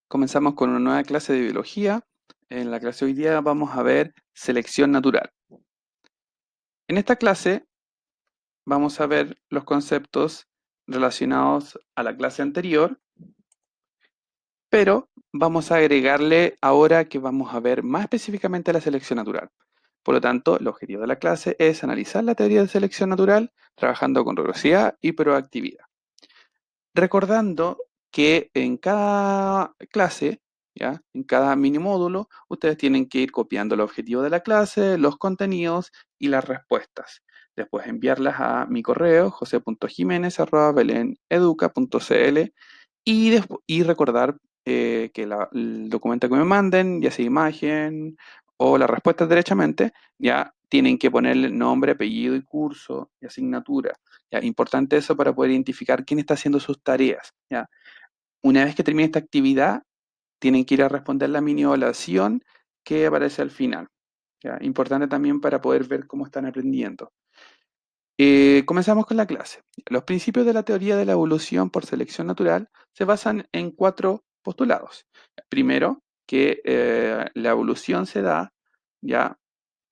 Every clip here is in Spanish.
Comenzamos con una nueva clase de biología. En la clase de hoy día vamos a ver selección natural. En esta clase vamos a ver los conceptos relacionados a la clase anterior, pero vamos a agregarle ahora que vamos a ver más específicamente la selección natural. Por lo tanto, el objetivo de la clase es analizar la teoría de selección natural, trabajando con rigurosidad y proactividad. Recordando que en cada clase, ¿ya? En cada mini módulo, ustedes tienen que ir copiando el objetivo de la clase, los contenidos y las respuestas. Después enviarlas a mi correo, jose.jimenez@beleneduca.cl y recordar que el documento que me manden, ya sea imagen o la respuesta derechamente, ya tienen que ponerle nombre, apellido y curso y asignatura. ¿Ya? Importante eso para poder identificar quién está haciendo sus tareas. ¿Ya? Una vez que termine esta actividad, tienen que ir a responder la mini evaluación que aparece al final. ¿Ya? Importante también para poder ver cómo están aprendiendo. Comenzamos con la clase. Los principios de la teoría de la evolución por selección natural se basan en 4 postulados. Primero, que la evolución se da ya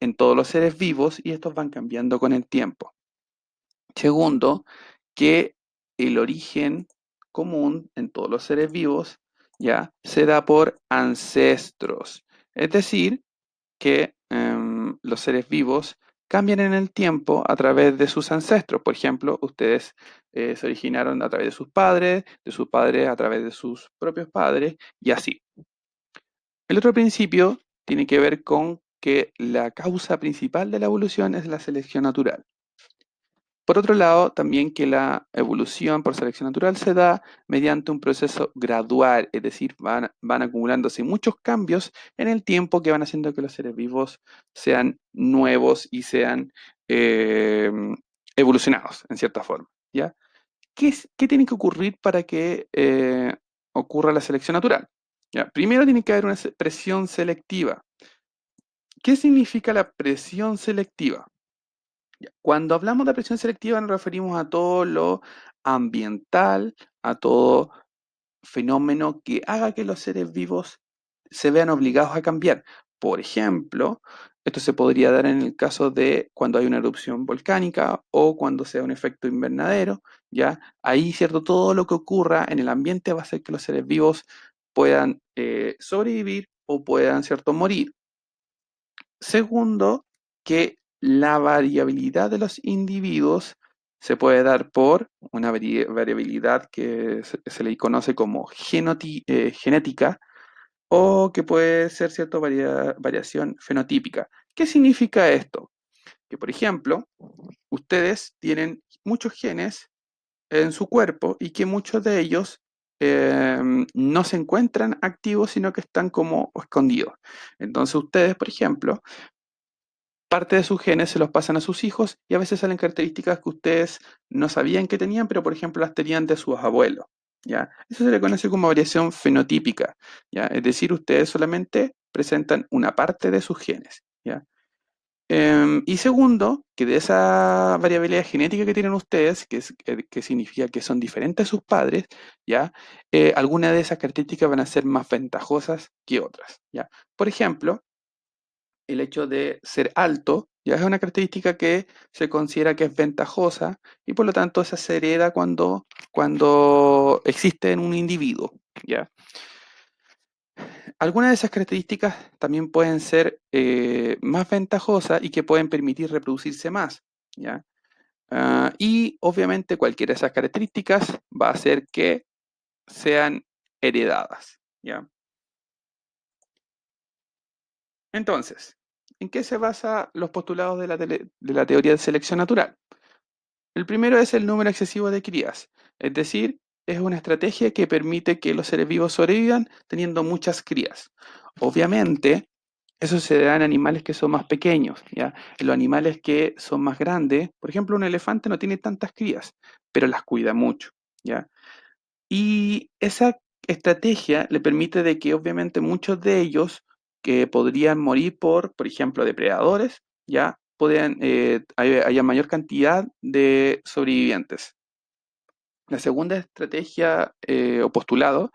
en todos los seres vivos y estos van cambiando con el tiempo. Segundo, que el origen común en todos los seres vivos ya se da por ancestros. Es decir, que los seres vivos cambian en el tiempo a través de sus ancestros. Por ejemplo, ustedes se originaron a través de sus padres a través de sus propios padres y así. El otro principio tiene que ver con que la causa principal de la evolución es la selección natural. Por otro lado, también que la evolución por selección natural se da mediante un proceso gradual, es decir, van acumulándose muchos cambios en el tiempo que van haciendo que los seres vivos sean nuevos y sean eh, evolucionados, en cierta forma. ¿Ya? ¿Qué tiene que ocurrir para que ocurra la selección natural? ¿Ya? Primero tiene que haber una presión selectiva. ¿Qué significa la presión selectiva? Cuando hablamos de presión selectiva nos referimos a todo lo ambiental, a todo fenómeno que haga que los seres vivos se vean obligados a cambiar. Por ejemplo, esto se podría dar en el caso de cuando hay una erupción volcánica o cuando sea un efecto invernadero, ¿ya? Ahí, ¿cierto? Todo lo que ocurra en el ambiente va a hacer que los seres vivos puedan sobrevivir o puedan, ¿cierto?, morir. Segundo, que la variabilidad de los individuos se puede dar por una variabilidad que se le conoce como genética o que puede ser cierta variación fenotípica. ¿Qué significa esto? Que, por ejemplo, ustedes tienen muchos genes en su cuerpo y que muchos de ellos no se encuentran activos, sino que están como escondidos. Entonces ustedes, por ejemplo, parte de sus genes se los pasan a sus hijos y a veces salen características que ustedes no sabían que tenían, pero por ejemplo las tenían de sus abuelos, ¿ya? Eso se le conoce como variación fenotípica, ¿ya? Es decir, ustedes solamente presentan una parte de sus genes, ¿ya? Y segundo, que de esa variabilidad genética que tienen ustedes, que significa que son diferentes a sus padres, ¿ya? Algunas de esas características van a ser más ventajosas que otras, ¿ya? Por ejemplo, el hecho de ser alto ya es una característica que se considera que es ventajosa y por lo tanto esa se hereda cuando existe en un individuo, ¿ya? Algunas de esas características también pueden ser más ventajosas y que pueden permitir reproducirse más, ¿ya? Y obviamente cualquiera de esas características va a hacer que sean heredadas, ¿ya? Entonces, ¿en qué se basan los postulados de la teoría de selección natural? El primero es el número excesivo de crías, es decir, es una estrategia que permite que los seres vivos sobrevivan teniendo muchas crías. Obviamente, eso se da en animales que son más pequeños, ¿ya? En los animales que son más grandes, por ejemplo, un elefante no tiene tantas crías, pero las cuida mucho, ¿ya? Y esa estrategia le permite de que obviamente muchos de ellos que podrían morir por ejemplo, depredadores, ya podrían, haya mayor cantidad de sobrevivientes. La segunda estrategia o postulado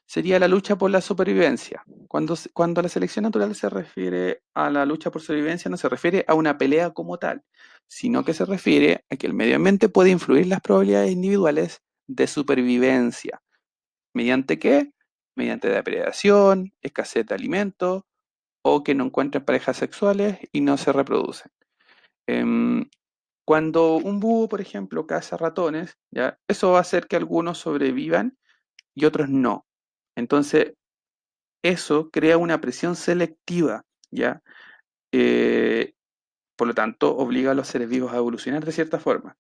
sería la lucha por la supervivencia. Cuando la selección natural se refiere a la lucha por supervivencia, no se refiere a una pelea como tal, sino que se refiere a que el medio ambiente puede influir en las probabilidades individuales de supervivencia. ¿Mediante qué? Mediante depredación, escasez de alimentos o que no encuentren parejas sexuales y no se reproducen. Em, Cuando un búho, por ejemplo, caza ratones, ¿ya? Eso va a hacer que algunos sobrevivan y otros no. Entonces, eso crea una presión selectiva, ¿ya? Eh, por lo tanto, obliga a los seres vivos a evolucionar de cierta forma.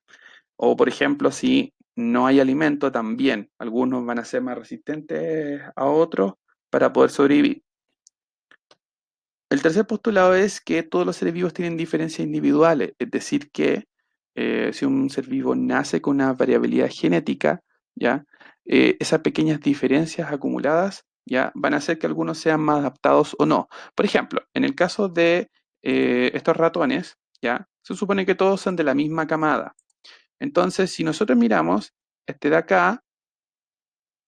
O, por ejemplo, si no hay alimento, también algunos van a ser más resistentes a otros para poder sobrevivir. El tercer postulado es que todos los seres vivos tienen diferencias individuales, es decir, que si un ser vivo nace con una variabilidad genética, ¿ya? Esas pequeñas diferencias acumuladas, ¿ya? Van a hacer que algunos sean más adaptados o no. Por ejemplo, en el caso de estos ratones, ¿ya? Se supone que todos son de la misma camada. Entonces, si nosotros miramos, este de acá,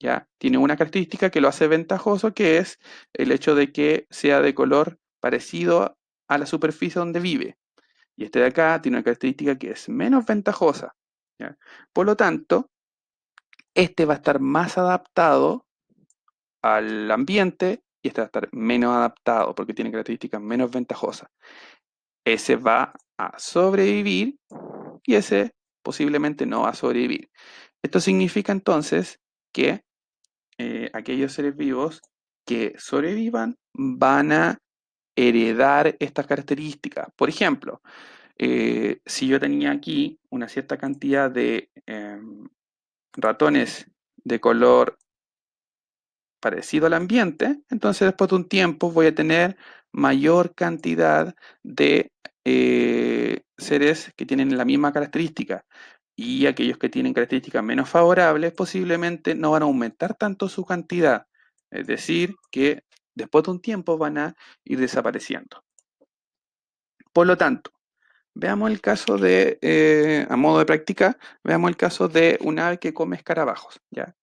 ¿ya? Tiene una característica que lo hace ventajoso, que es el hecho de que sea de color parecido a la superficie donde vive. Y este de acá tiene una característica que es menos ventajosa, ¿ya? Por lo tanto, este va a estar más adaptado al ambiente y este va a estar menos adaptado porque tiene características menos ventajosas. Ese va a sobrevivir y ese posiblemente no va a sobrevivir. Esto significa entonces que aquellos seres vivos que sobrevivan van a heredar estas características. Por ejemplo, si yo tenía aquí una cierta cantidad de ratones de color parecido al ambiente, entonces después de un tiempo voy a tener mayor cantidad de seres que tienen la misma característica y aquellos que tienen características menos favorables posiblemente no van a aumentar tanto su cantidad, es decir, que después de un tiempo van a ir desapareciendo. Por lo tanto, veamos el caso de, a modo de práctica, veamos el caso de un ave que come escarabajos, ¿ya?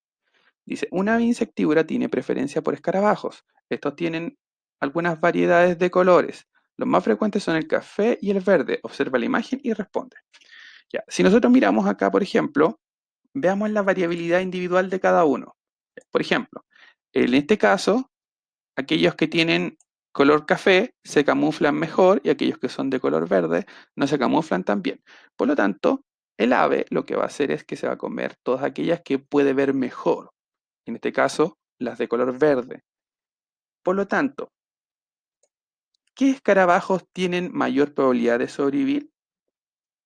Dice, un ave insectívora tiene preferencia por escarabajos. Estos tienen algunas variedades de colores. Los más frecuentes son el café y el verde. Observa la imagen y responde. Ya, si nosotros miramos acá, por ejemplo, veamos la variabilidad individual de cada uno. Por ejemplo, en este caso, aquellos que tienen color café se camuflan mejor y aquellos que son de color verde no se camuflan tan bien. Por lo tanto, el ave lo que va a hacer es que se va a comer todas aquellas que puede ver mejor. En este caso, las de color verde. Por lo tanto, ¿qué escarabajos tienen mayor probabilidad de sobrevivir?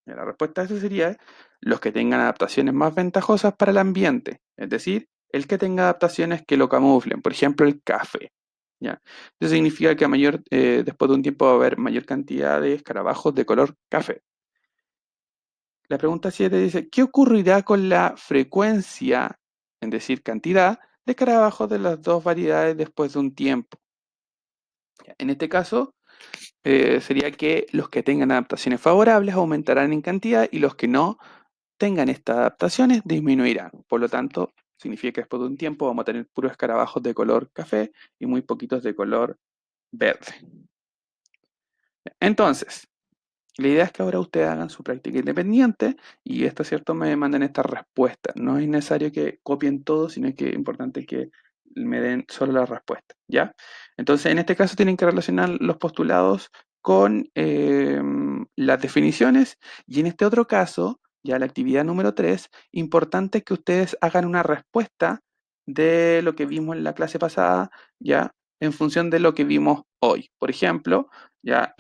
Y la respuesta a eso sería los que tengan adaptaciones más ventajosas para el ambiente, es decir, el que tenga adaptaciones que lo camuflen, por ejemplo, el café. ¿Ya? Eso significa que después de un tiempo va a haber mayor cantidad de escarabajos de color café. La pregunta 7 dice, ¿qué ocurrirá con la frecuencia, es decir, cantidad, de escarabajos de las dos variedades después de un tiempo? En este caso, sería que los que tengan adaptaciones favorables aumentarán en cantidad y los que no tengan estas adaptaciones disminuirán. Por lo tanto, significa que después de un tiempo vamos a tener puros escarabajos de color café y muy poquitos de color verde. Entonces, la idea es que ahora ustedes hagan su práctica independiente y esto, ¿cierto?, me manden estas respuestas. No es necesario que copien todo, sino que es importante que me den solo la respuesta, ¿ya? Entonces, en este caso tienen que relacionar los postulados con las definiciones y en este otro caso, ya la actividad número 3, importante que ustedes hagan una respuesta de lo que vimos en la clase pasada, ¿ya? En función de lo que vimos hoy. Por ejemplo, ya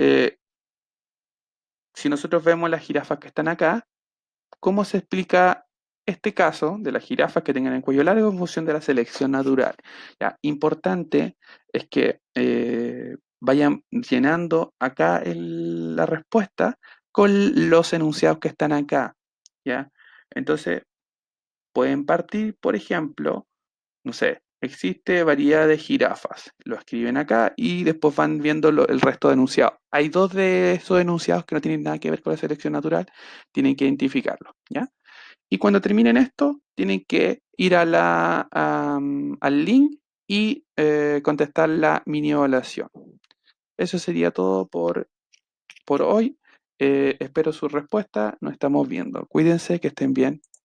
si nosotros vemos las jirafas que están acá, ¿cómo se explica este caso de las jirafas que tengan el cuello largo en función de la selección natural? Ya, importante es que vayan llenando acá la respuesta con los enunciados que están acá, ¿ya? Entonces, pueden partir, por ejemplo, no sé, existe variedad de jirafas. Lo escriben acá y después van viendo el resto de enunciados. Hay dos de esos enunciados que no tienen nada que ver con la selección natural, tienen que identificarlo, ¿ya? Y cuando terminen esto, tienen que ir al link y contestar la mini evaluación. Eso sería todo por hoy. Espero su respuesta. Nos estamos viendo. Cuídense, que estén bien.